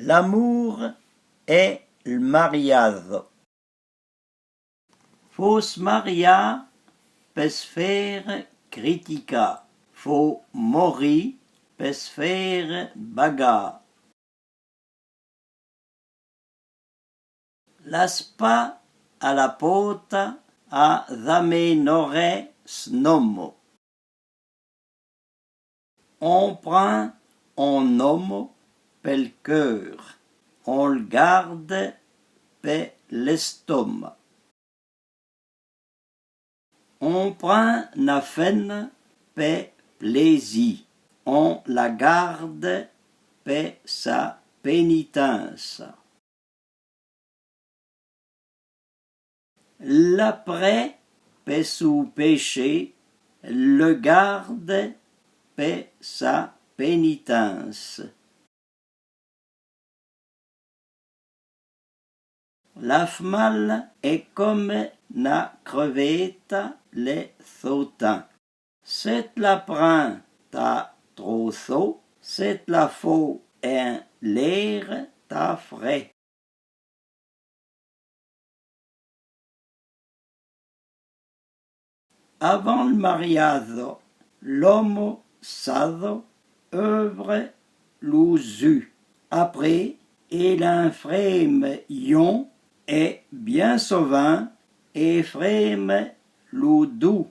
L'amour est le mariage. Fos maria pes faire critica, fo mori pes faire baga. Las pas à la pota a d'amenore snomo. On prend un homme pel cœur, on le garde pe l'estomac. On prend na fenne pe plaisir, on la garde pe sa pénitence. L'après pe sou péché, le garde pe sa pénitence. L'afmal est comme na crevette les sautins. C'est la prend ta trousseau, c'est la faux un l'air ta frais. Avant le mariage, l'homme sado œuvre l'usu. Après, il infrème ion est bien sauvin et frème l'oudou.